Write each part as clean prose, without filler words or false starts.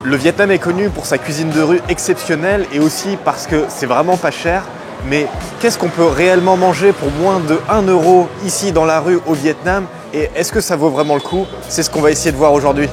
Le Vietnam est connu pour sa cuisine de rue exceptionnelle et aussi parce que c'est vraiment pas cher. Mais qu'est-ce qu'on peut réellement manger pour moins de 1 euro ici dans la rue au Vietnam? Et est-ce que ça vaut vraiment le coup? C'est ce qu'on va essayer de voir aujourd'hui.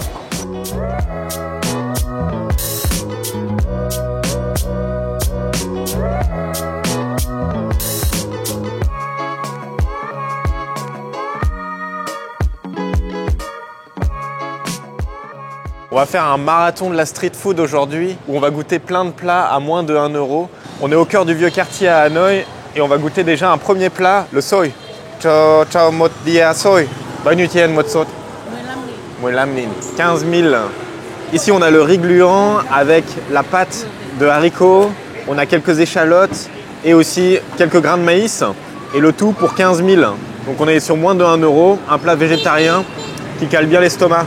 On va faire un marathon de la street food aujourd'hui où on va goûter plein de plats à moins de 1 euro. On est au cœur du vieux quartier à Hanoï et on va goûter déjà un premier plat, le xôi. Cho một dĩa xôi. Bao nhiêu tiền một sốt? 15 000. Ici on a le riz gluant avec la pâte de haricots. On a quelques échalotes et aussi quelques grains de maïs. Et le tout pour 15 000. Donc on est sur moins de 1 euro. Un plat végétarien qui cale bien l'estomac.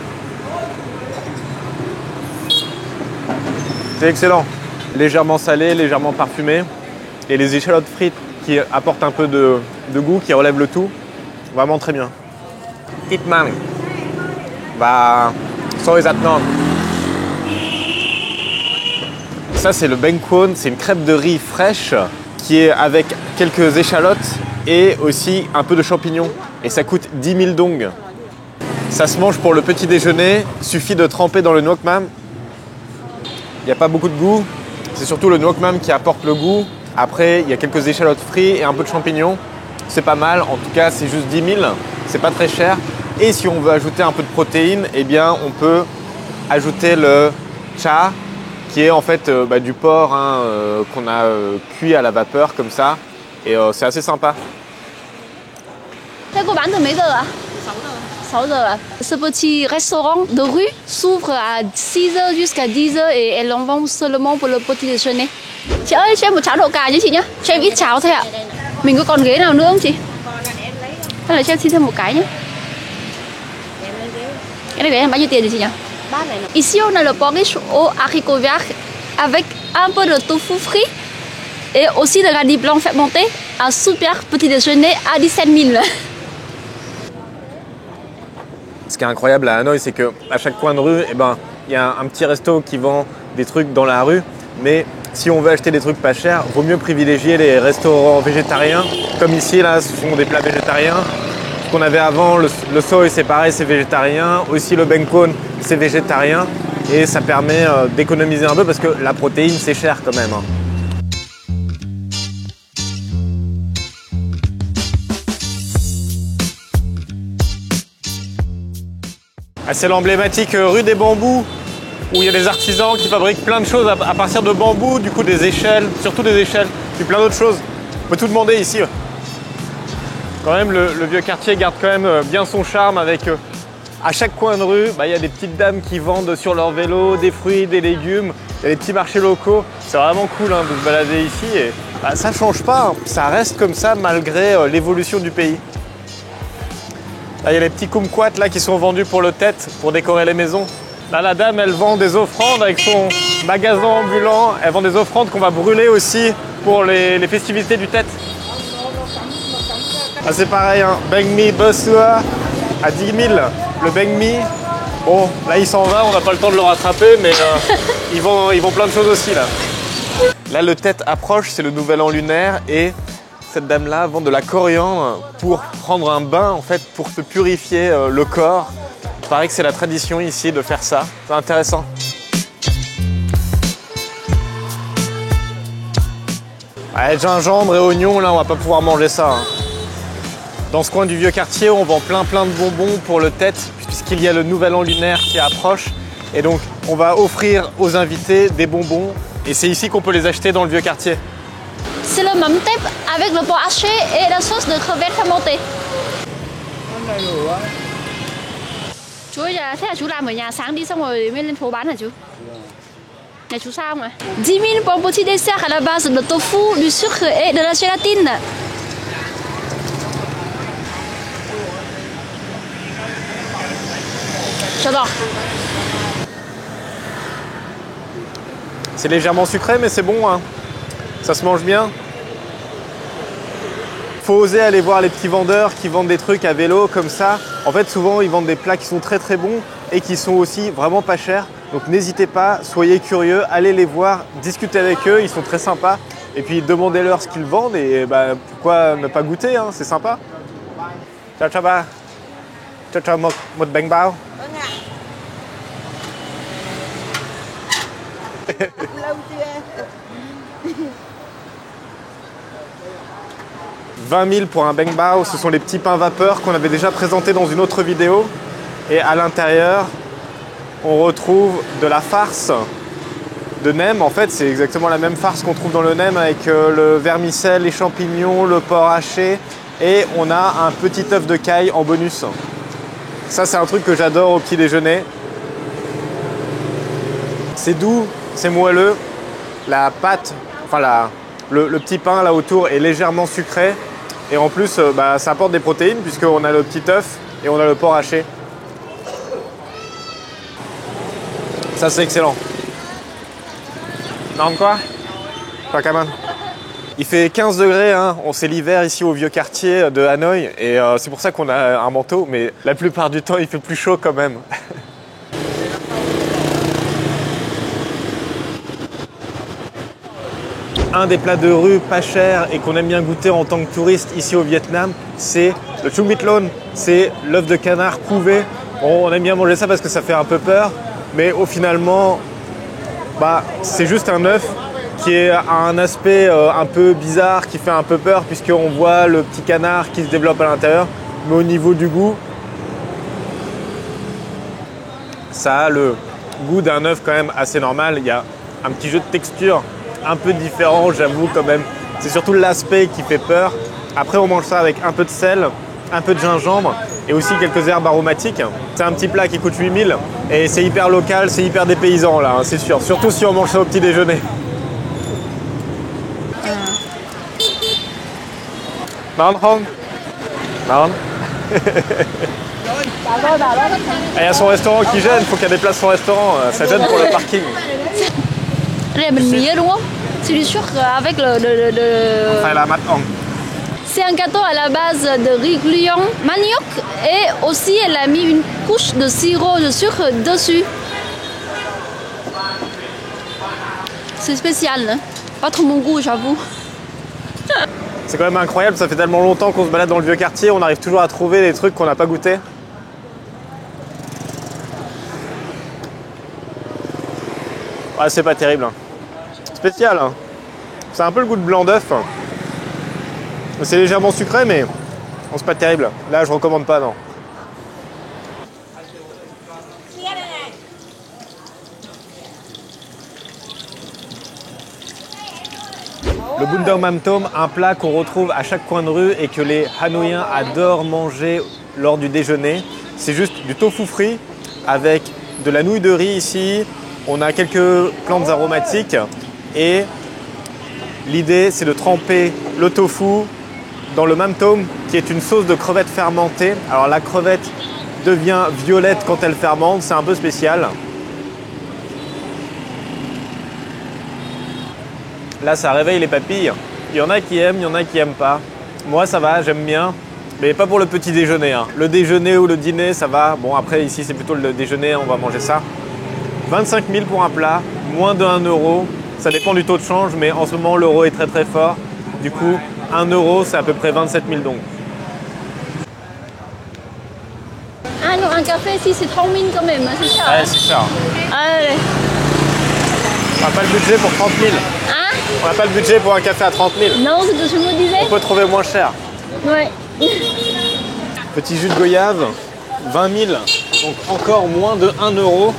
C'est excellent, légèrement salé, légèrement parfumé et les échalotes frites qui apportent un peu de goût, qui relèvent le tout, vraiment très bien. Hitman, bah, xôi giặt non. Ça c'est le bánh cuốn, c'est une crêpe de riz fraîche qui est avec quelques échalotes et aussi un peu de champignons et ça coûte 10 000 dong. Ça se mange pour le petit déjeuner, suffit de tremper dans le nuoc mam. Il n'y a pas beaucoup de goût, c'est surtout le nuoc mam qui apporte le goût. Après, il y a quelques échalotes frites et un peu de champignons. C'est pas mal, en tout cas c'est juste 10 000, c'est pas très cher. Et si on veut ajouter un peu de protéines, eh bien on peut ajouter le cha, qui est en fait du porc qu'on a cuit à la vapeur comme ça. Et c'est assez sympa. Thế cô bán từ mấy giờ ạ? 6 giờ à? Ce petit restaurant de rue s'ouvre à 6 giờ jusqu'à 10 giờ et elle en vend seulement pour le petit déjeuner. Chị ơi, cho em một cháo đậu cà nhé chị nhé. Cho em ít cháo thôi ạ. Mình có còn ghế nào nữa không chị? Hay là cho em xin thêm một cái nhé. Cái này ghế bao nhiêu tiền chị nhỉ? Ici on a le porridge au haricot vert avec un peu de tofu frit et aussi de radis blanc fermenté. Un super petit déjeuner à 17 000. Ce qui est incroyable à Hanoï, c'est qu'à chaque coin de rue, il y a un petit resto qui vend des trucs dans la rue. Mais si on veut acheter des trucs pas chers, vaut mieux privilégier les restaurants végétariens. Comme ici, là, ce sont des plats végétariens. Ce qu'on avait avant, le xôi, c'est pareil, c'est végétarien. Aussi le bánh cuốn, c'est végétarien. Et ça permet d'économiser un peu parce que la protéine, c'est cher quand même. Ah, c'est l'emblématique rue des Bambous où il y a des artisans qui fabriquent plein de choses à partir de bambou, du coup des échelles, surtout des échelles, puis plein d'autres choses. On peut tout demander ici. Quand même, le vieux quartier garde quand même bien son charme avec à chaque coin de rue, il y a des petites dames qui vendent sur leur vélo des fruits, des légumes, il y a des petits marchés locaux. C'est vraiment cool de se balader ici et ça ne change pas, ça reste comme ça malgré l'évolution du pays. Là, il y a les petits kumquats là qui sont vendus pour le tête, pour décorer les maisons. Là, la dame, elle vend des offrandes avec son magasin ambulant. Elle vend des offrandes qu'on va brûler aussi pour les festivités du tête. Ah, c'est pareil, banh mi Bosua à 10 000. Le banh mi, bon, là, il s'en va, on n'a pas le temps de le rattraper, mais ils vont plein de choses aussi là. Là, le tête approche, c'est le nouvel an lunaire et cette dame-là vend de la coriandre pour prendre un bain, en fait, pour te purifier le corps. Il paraît que c'est la tradition ici de faire ça. C'est intéressant. Ouais, gingembre et oignons, là, on va pas pouvoir manger ça. Dans ce coin du vieux quartier, on vend plein de bonbons pour le tête, puisqu'il y a le nouvel an lunaire qui approche. Et donc, on va offrir aux invités des bonbons. Et c'est ici qu'on peut les acheter dans le vieux quartier. C'est le mắm tép avec le porc haché et la sauce de crevettes fermentée. Chú ơi, thế là chú làm ở nhà sáng đi xong rồi mới lên phố bán hả chú? Nhà chú sao mà? 10 000 pour un petit dessert à la base de tofu, du sucre et de la gélatine. J'adore. C'est légèrement sucré, mais c'est bon. Ça se mange bien. Faut oser aller voir les petits vendeurs qui vendent des trucs à vélo comme ça. En fait, souvent, ils vendent des plats qui sont très bons et qui sont aussi vraiment pas chers. Donc n'hésitez pas, soyez curieux, allez les voir, discutez avec eux, ils sont très sympas. Et puis demandez-leur ce qu'ils vendent et bah, pourquoi ne pas goûter, hein, c'est sympa. Ciao ciao ba. Ciao ciao một bánh bao. 20 000 pour un beng bao, ce sont les petits pains vapeur qu'on avait déjà présentés dans une autre vidéo. Et à l'intérieur, on retrouve de la farce de nem. En fait, c'est exactement la même farce qu'on trouve dans le nem avec le vermicelle, les champignons, le porc haché. Et on a un petit œuf de caille en bonus. Ça, c'est un truc que j'adore au petit déjeuner. C'est doux, c'est moelleux. La pâte, enfin le petit pain là autour est légèrement sucré. Et en plus, bah, ça apporte des protéines puisqu'on a le petit œuf et on a le porc haché. Ça, c'est excellent. Non, quoi? Pas quand même. Il fait 15 degrés, hein. C'est l'hiver ici au vieux quartier de Hanoï. Et c'est pour ça qu'on a un manteau. Mais la plupart du temps, il fait plus chaud quand même. Un des plats de rue pas cher et qu'on aime bien goûter en tant que touriste ici au Vietnam, c'est le Chung Bit Lon. C'est l'œuf de canard couvé. Bon, on aime bien manger ça parce que ça fait un peu peur. Mais au finalement, bah, c'est juste un œuf qui a un aspect un peu bizarre, qui fait un peu peur puisqu'on voit le petit canard qui se développe à l'intérieur. Mais au niveau du goût, ça a le goût d'un œuf quand même assez normal. Il y a un petit jeu de texture un peu différent, j'avoue quand même. C'est surtout l'aspect qui fait peur. Après, on mange ça avec un peu de sel, un peu de gingembre et aussi quelques herbes aromatiques. C'est un petit plat qui coûte 8 000 et c'est hyper local, c'est hyper dépaysant là, hein, c'est sûr. Surtout si on mange ça au petit déjeuner. Ngon không? Ngon. Il y a son restaurant qui gêne, il faut qu'il y ait des places son restaurant, ça gêne pour le parking. Đây là bình mía đúng không? C'est du sucre avec Enfin, la mat ong. C'est un gâteau à la base de riz gluant, manioc et aussi elle a mis une couche de sirop de sucre dessus. C'est spécial, hein? Pas trop mon goût, j'avoue. C'est quand même incroyable, ça fait tellement longtemps qu'on se balade dans le vieux quartier, on arrive toujours à trouver des trucs qu'on n'a pas goûté. Ouais, c'est pas terrible. Spécial. Hein. C'est un peu le goût de blanc d'œuf. C'est légèrement sucré, mais bon, c'est pas terrible. Là, je recommande pas, non. Le bun dao mam tom, un plat qu'on retrouve à chaque coin de rue et que les Hanoïens adorent manger lors du déjeuner. C'est juste du tofu frit avec de la nouille de riz ici. On a quelques plantes aromatiques et l'idée c'est de tremper le tofu dans le mam tom qui est une sauce de crevettes fermentée. Alors la crevette devient violette quand elle fermente, c'est un peu spécial. Là ça réveille les papilles. Il y en a qui aiment, il y en a qui n'aiment pas. Moi ça va, j'aime bien. Mais pas pour le petit déjeuner. Hein. Le déjeuner ou le dîner ça va. Bon après ici c'est plutôt le déjeuner, on va manger ça. 25 000 pour un plat, moins de 1 euro. Ça dépend du taux de change, mais en ce moment, l'euro est très très fort. Du coup, 1 euro, c'est à peu près 27 000 dong. Ah non, un café ici, c'est 30 000 quand même, c'est cher. Ouais, c'est cher. Allez. On n'a pas le budget pour 30 000. Hein? On n'a pas le budget pour un café à 30 000. Non, c'est ce que je me disais. On peut trouver moins cher. Ouais. Petit jus de goyave, 20 000. Donc encore moins de 1 euro.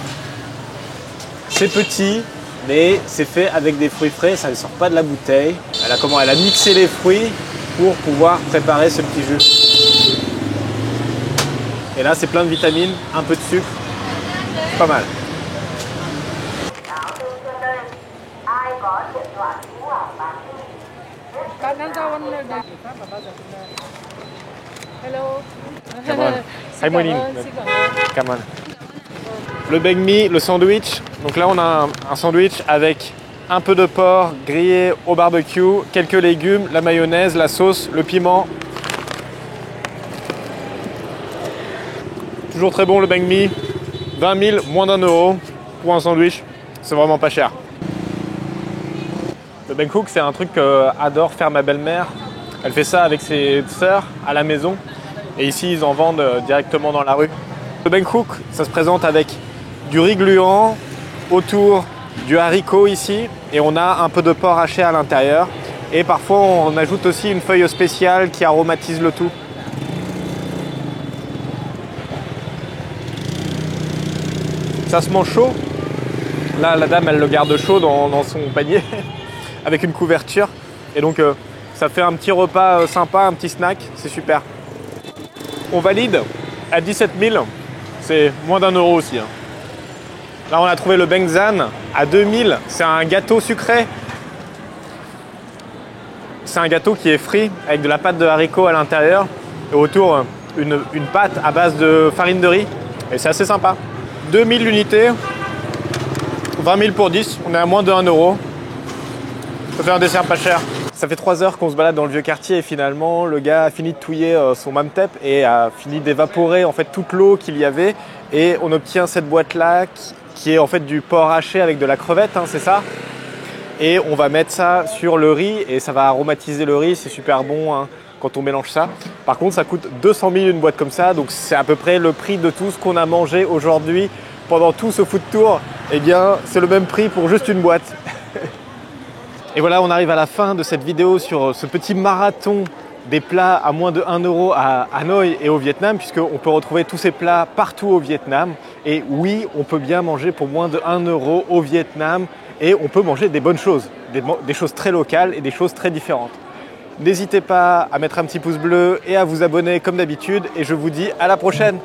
C'est petit, mais c'est fait avec des fruits frais, ça ne sort pas de la bouteille. Elle a mixé les fruits pour pouvoir préparer ce petit jus. Et là, c'est plein de vitamines, un peu de sucre, pas mal. Come on. Le banh mi, le sandwich. Donc là, on a un sandwich avec un peu de porc grillé au barbecue, quelques légumes, la mayonnaise, la sauce, le piment. Toujours très bon le banh mi. 20 000, moins d'1 euro. pour un sandwich, c'est vraiment pas cher. Le Bangkok, c'est un truc qu'adore faire ma belle-mère. Elle fait ça avec ses sœurs à la maison. Et ici, ils en vendent directement dans la rue. Le Bangkok, ça se présente avec du riz gluant, autour du haricot ici. Et on a un peu de porc haché à l'intérieur. Et parfois, on ajoute aussi une feuille spéciale qui aromatise le tout. Ça se mange chaud. Là, la dame, elle le garde chaud dans son panier avec une couverture. Et donc, ça fait un petit repas sympa, un petit snack. C'est super. On valide à 17 000. C'est moins d'1 euro aussi. Hein. Là, on a trouvé le Bengzan à 2000. C'est un gâteau sucré. C'est un gâteau qui est frit avec de la pâte de haricot à l'intérieur. Et autour, une pâte à base de farine de riz. Et c'est assez sympa. 2000 unités. 20 000 pour 10, on est à moins de 1 euro. Ça fait un dessert pas cher. Ça fait 3 heures qu'on se balade dans le vieux quartier et finalement le gars a fini de touiller son mamtep et a fini d'évaporer en fait toute l'eau qu'il y avait et on obtient cette boîte là qui est en fait du porc haché avec de la crevette, hein, c'est ça. Et on va mettre ça sur le riz et ça va aromatiser le riz, c'est super bon hein, quand on mélange ça. Par contre ça coûte 200 000 une boîte comme ça, donc c'est à peu près le prix de tout ce qu'on a mangé aujourd'hui pendant tout ce food tour. Eh bien, c'est le même prix pour juste une boîte. Et voilà, on arrive à la fin de cette vidéo sur ce petit marathon des plats à moins de 1 euro à Hanoï et au Vietnam, puisqu'on peut retrouver tous ces plats partout au Vietnam. Et oui, on peut bien manger pour moins de 1 euro au Vietnam et on peut manger des bonnes choses, des choses très locales et des choses très différentes. N'hésitez pas à mettre un petit pouce bleu et à vous abonner comme d'habitude et je vous dis à la prochaine.